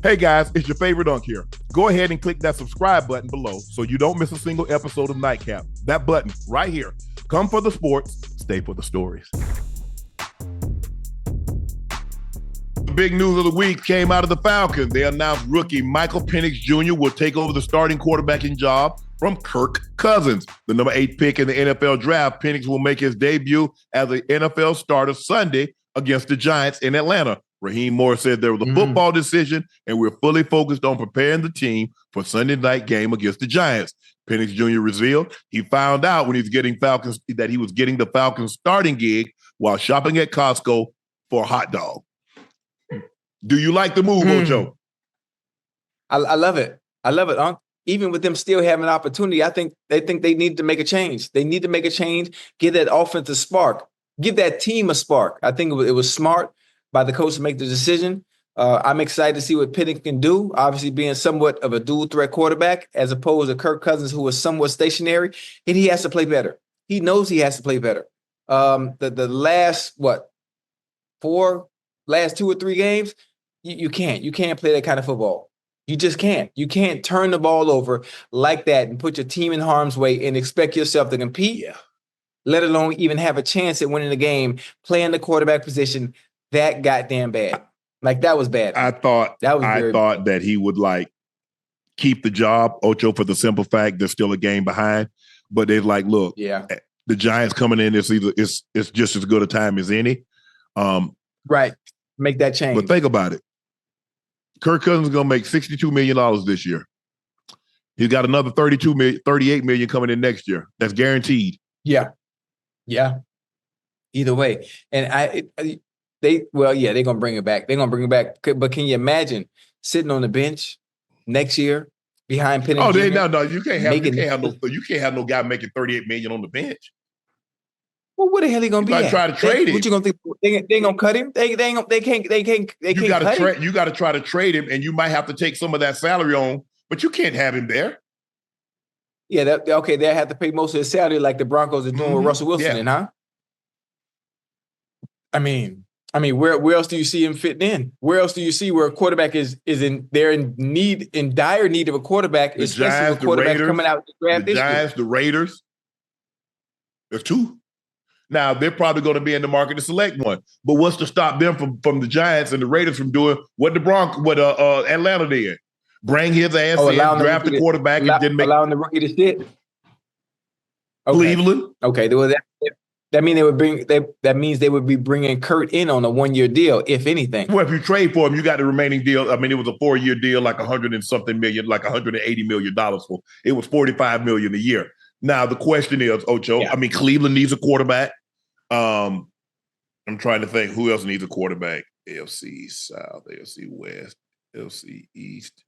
Hey guys, it's your favorite Unc here. Go ahead and click that subscribe button below so you don't miss a single episode of Nightcap. That button right here. Come for the sports, stay for the stories. The big news of the week came out of the Falcons. They announced rookie Michael Penix Jr. will take over the starting quarterbacking job from Kirk Cousins. The number 8 pick in the NFL draft, Penix will make his debut as an NFL starter Sunday against the Giants in Atlanta. Raheem Moore said there was a football decision, and we're fully focused on preparing the team for Sunday night game against the Giants. Penix Jr. revealed he found out when he was getting Falcons that he was getting the Falcons starting gig while shopping at Costco for a hot dog. Do you like the move, Ocho? I love it. I love it, Unc. Even with them still having an opportunity, I think they need to make a change. They need to make a change, give that offensive spark, give that team a spark. I think it was smart by the coach to make the decision. I'm excited to see what Penix can do, obviously being somewhat of a dual threat quarterback as opposed to Kirk Cousins, who was somewhat stationary, and he has to play better. He knows he has to play better. The last 2 or 3 games, you can't play that kind of football. You just can't. You can't turn the ball over like that and put your team in harm's way and expect yourself to compete, let alone even have a chance at winning the game, playing the quarterback position that goddamn bad. Like, that was bad. I thought that he would keep the job, Ocho, for the simple fact there's still a game behind. But they're like, look, the Giants coming in, it's just as good a time as any. Right. Make that change. But think about it. Kirk Cousins is going to make $62 million this year. He's got another $38 million coming in next year. That's guaranteed. Yeah. Either way. And they're going to bring it back. They're going to bring it back. But can you imagine sitting on the bench next year behind Penix? Oh, no. You can't have no guy making $38 million on the bench. Well, what the hell are they going to be? Try to trade him. What you going to think? They going to cut him? They can't cut him. You got to try to trade him, and you might have to take some of that salary on, but you can't have him there. Yeah, they have to pay most of his salary like the Broncos are doing with Russell Wilson, huh? I mean, where else do you see him fitting in? Where else do you see where a quarterback is in dire need of a quarterback, the especially Giants, with quarterbacks coming out the draft this year? The Giants, the Raiders. There's 2. Now, they're probably going to be in the market to select one. But what's to stop them from the Giants and the Raiders from doing what Atlanta did? Bring his ass in, draft the quarterback, and then allowing the rookie to sit. Okay. Cleveland. Okay, that means they would be bringing Kurt in on a 1-year deal, if anything. Well, if you trade for him, you got the remaining deal. I mean, it was a 4-year deal, like $100 and something million, like $180 million. It was $45 million a year. Now the question is, Ocho. I mean, Cleveland needs a quarterback. I'm trying to think who else needs a quarterback. AFC South, AFC West, AFC East.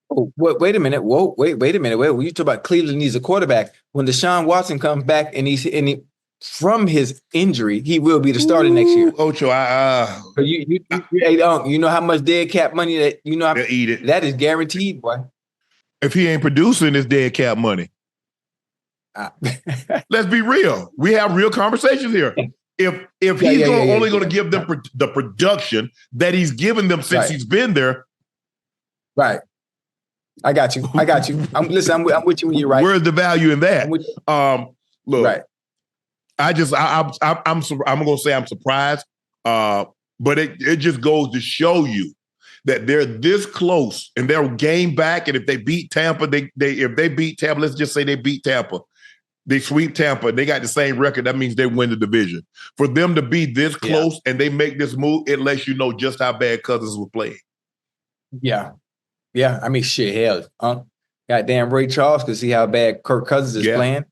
Oh, wait a minute. Whoa, wait a minute. Wait, when you talk about Cleveland needs a quarterback, when Deshaun Watson comes back and he from his injury, he will be the starter next year. Ocho, you know how much dead cap money that eat it. That is guaranteed, boy. If he ain't producing this dead cap money. Let's be real. We have real conversations here. If he's only going to give them the production that he's given them since he's been there. Right. I got you. I'm with you when you're right. Where's the value in that? Look, right. I'm going to say I'm surprised, but it just goes to show you that they're this close and they're game back. And if they beat Tampa, if they beat Tampa, let's just say they beat Tampa. They sweep Tampa. They got the same record. That means they win the division. For them to be this close and they make this move, it lets you know just how bad Cousins was playing. Yeah. I mean, shit, hell. Goddamn Ray Charles could see how bad Kirk Cousins is playing.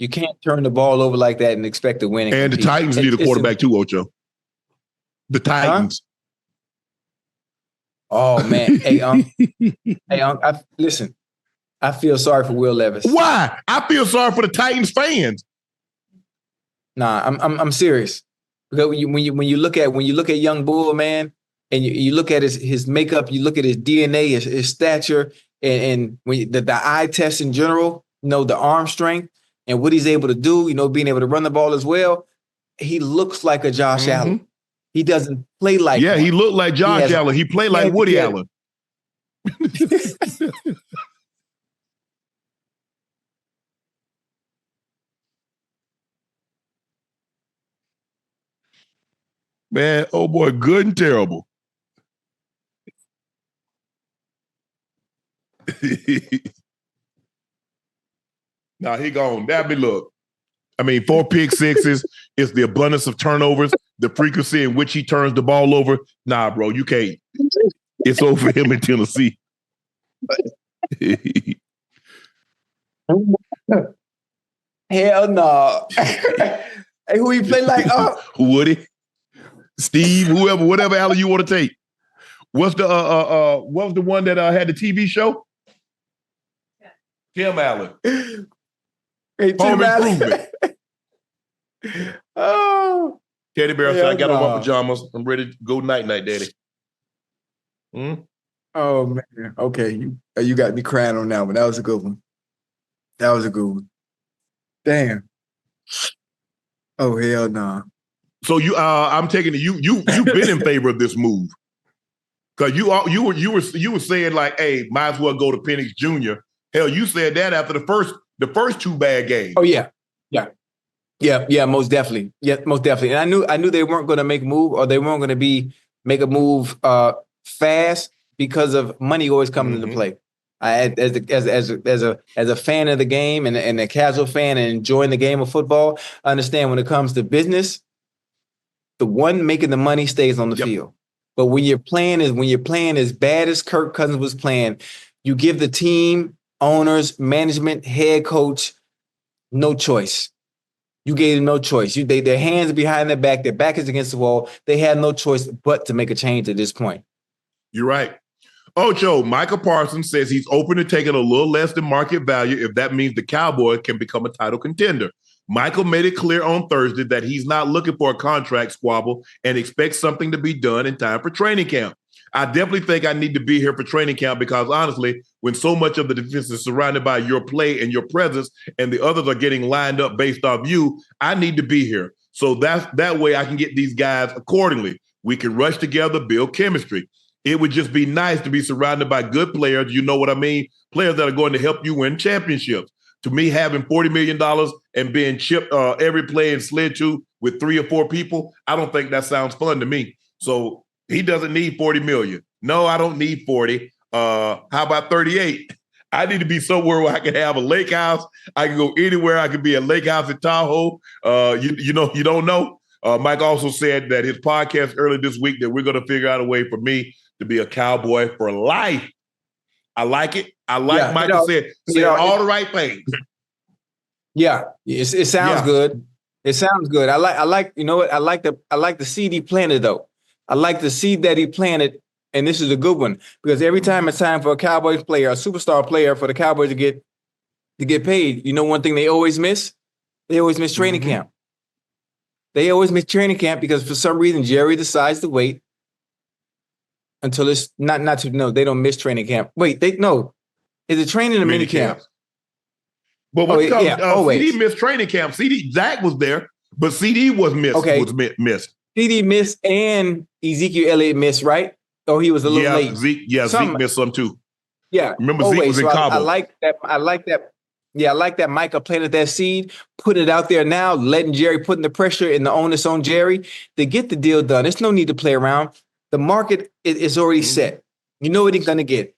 You can't turn the ball over like that and expect to win. And the Titans need a quarterback too, Ocho. The Titans. Oh, man. Hey, listen. I feel sorry for Will Levis. Why? I feel sorry for the Titans fans. Nah, I'm serious. Because when you look at young Bull, man, and you look at his makeup, you look at his DNA, his stature, and when the eye test in general, the arm strength and what he's able to do, being able to run the ball as well, he looks like a Josh Allen. He doesn't play like Yeah, one. he looked like Josh Allen. He played like Woody Allen. Man, oh boy, good and terrible. Now he gone. That be look. I mean, 4 pick sixes is the abundance of turnovers, the frequency in which he turns the ball over. Nah, bro, you can't. It's over for him in Tennessee. Hell no. Hey, who he play like? Woody, Steve, whoever, whatever Allen you want to take. What's the what was the one that had the TV show? Tim Allen. Hey, Home Tim Improvement. Oh, Teddy bear, so I got on my pajamas. I'm ready to go night, daddy. Oh man. Okay, you got me crying on that one. That was a good one. Damn. Oh hell no. So I'm taking you've been in favor of this move. Because you were saying like, hey, might as well go to Penix Jr. Hell, you said that after the first 2 bad games. Oh yeah, most definitely. Yeah, most definitely. And I knew they weren't going to make a move, or they weren't going to make a move fast, because of money always coming into play. As a fan of the game and a casual fan and enjoying the game of football, I understand when it comes to business, the one making the money stays on the field. But when you're playing as bad as Kirk Cousins was playing, you give the team, owners, management, head coach no choice. You gave them no choice. Their hands are behind their back is against the wall. They had no choice but to make a change at this point. You're right. Ocho, Michael Parsons says he's open to taking a little less than market value if that means the Cowboys can become a title contender. Michael made it clear on Thursday that he's not looking for a contract squabble and expects something to be done in time for training camp. I definitely think I need to be here for training camp because honestly, when so much of the defense is surrounded by your play and your presence and the others are getting lined up based off you, I need to be here. So that way I can get these guys accordingly. We can rush together, build chemistry. It would just be nice to be surrounded by good players. You know what I mean? Players that are going to help you win championships. To me, having $40 million and being chipped every play and slid to with 3 or 4 people, I don't think that sounds fun to me. So he doesn't need 40 million. No, I don't need 40. How about 38? I need to be somewhere where I can have a lake house. I can go anywhere. I can be a lake house in Tahoe. You don't know. Mike also said that his podcast earlier this week that we're going to figure out a way for me to be a Cowboy for life. I like it. I like Michael said all the right things. Yeah, it sounds good. It sounds good. I like you know what? I like the seed he planted though. I like the seed that he planted, and this is a good one because every time it's time for a Cowboys player, a superstar player, for the Cowboys to get paid, you know one thing they always miss? They always miss training camp. They always miss training camp because for some reason Jerry decides to wait until it's they don't miss training camp. Wait, is it training or mini camp? But CD missed training camp. Zach was there, but CD was missed. Okay. Was missed. CD missed and Ezekiel Elliott missed, right? Oh, he was a little late. Zeke missed some too. Yeah. Remember Zeke was in Cabo. I like that. Yeah, I like that Micah planted that seed, put it out there now, letting Jerry, putting the pressure and the onus on Jerry to get the deal done. There's no need to play around. The market is already set. You know what he's going to get.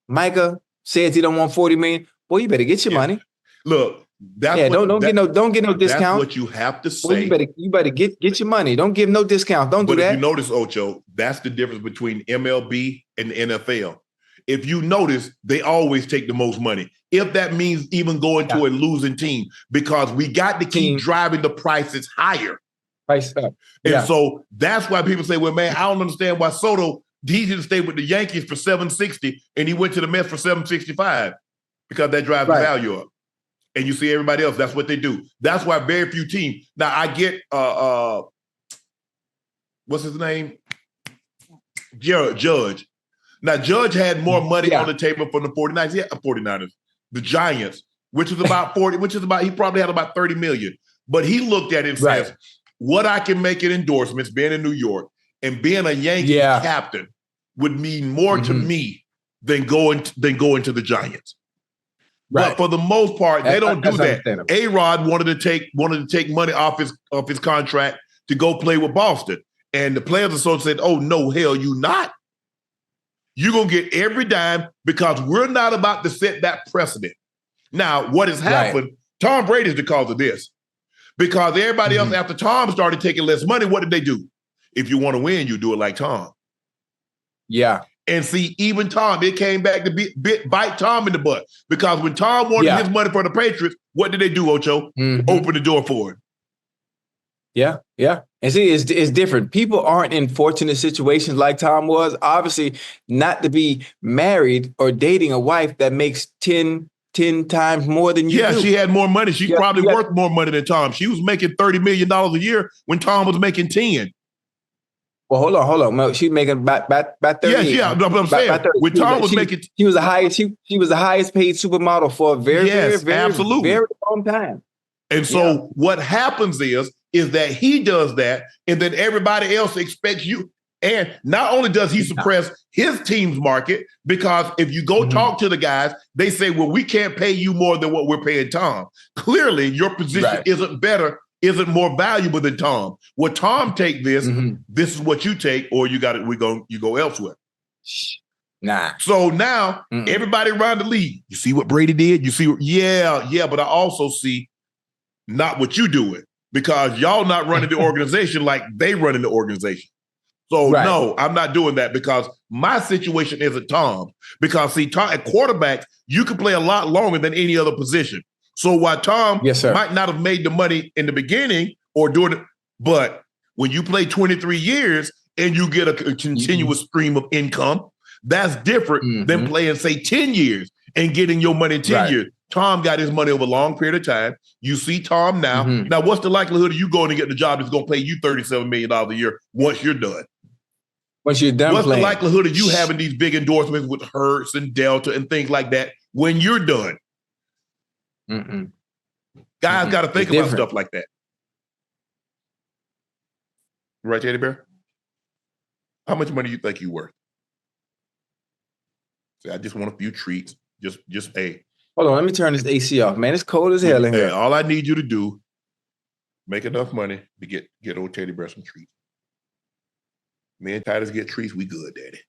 Micah says he don't want 40 million. Boy, you better get your money. Look, don't get no discount. That's what you have to say. Boy, you better get your money. Don't give no discount. Don't do that. But if you notice, Ocho, that's the difference between MLB and the NFL. If you notice, they always take the most money. If that means even going to a losing team, because we got to keep driving the prices higher. Price up. And so that's why people say, well, man, I don't understand why Soto, he didn't stay with the Yankees for $760 and he went to the Mets for $765 because that drives the value up. And you see everybody else, that's what they do. That's why very few teams. Now I get what's his name? Judge. Now Judge had more money on the table from the 49ers. Yeah, 49ers. The Giants, which is about he probably had about 30 million. But he looked at it and says, what I can make in endorsements, being in New York, And being a Yankee captain would mean more to me than going to the Giants. Right. But for the most part, they don't do that. A-Rod wanted to take money off his contract to go play with Boston. And the Players Association said, oh, no, hell, you not. You're going to get every dime because we're not about to set that precedent. Now, what has happened, Tom Brady's the cause of this. Because everybody else, after Tom started taking less money, what did they do? If you want to win, you do it like Tom. Yeah. And see, even Tom, it came back to bite Tom in the butt. Because when Tom wanted his money for the Patriots, what did they do, Ocho? Open the door for him. Yeah, yeah. And see, it's different. People aren't in fortunate situations like Tom was. Obviously, not to be married or dating a wife that makes 10 times more than you do. Yeah, she had more money. She's probably worth more money than Tom. She was making $30 million a year when Tom was making 10. Well, hold on. She's making about 30. Yeah. But I'm saying when Tom was making, she was the highest. She was the highest paid supermodel for a very long time. And so what happens is that he does that, and then everybody else expects you. And not only does he suppress his team's market, because if you go talk to the guys, they say, well, we can't pay you more than what we're paying Tom. Clearly, your position isn't more valuable than Tom. Well, Tom take this, this is what you take, or you go elsewhere. Nah. So now everybody around the league, you see what Brady did? You see, but I also see not what you doing, because y'all not running the organization like they running the organization. So no, I'm not doing that, because my situation isn't Tom. Because see, Tom, at quarterback, you can play a lot longer than any other position. So while Tom might not have made the money in the beginning or during it, but when you play 23 years and you get a continuous stream of income, that's different than playing, say, 10 years and getting your money in 10 years. Tom got his money over a long period of time. You see Tom now. Now, what's the likelihood of you going to get the job that's going to pay you $37 million a year once you're done? Once you're done What's playing. the likelihood of you having these big endorsements with Hertz and Delta and things like that when you're done? Guys got to think about stuff like that. Right, Teddy Bear? How much money do you think you're worth? Say, I just want a few treats. Just hey. Hold on, let me turn this AC off, man. It's cold as hell in here. All I need you to do, make enough money to get old Teddy Bear some treats. Me and Titus get treats, we good, Daddy.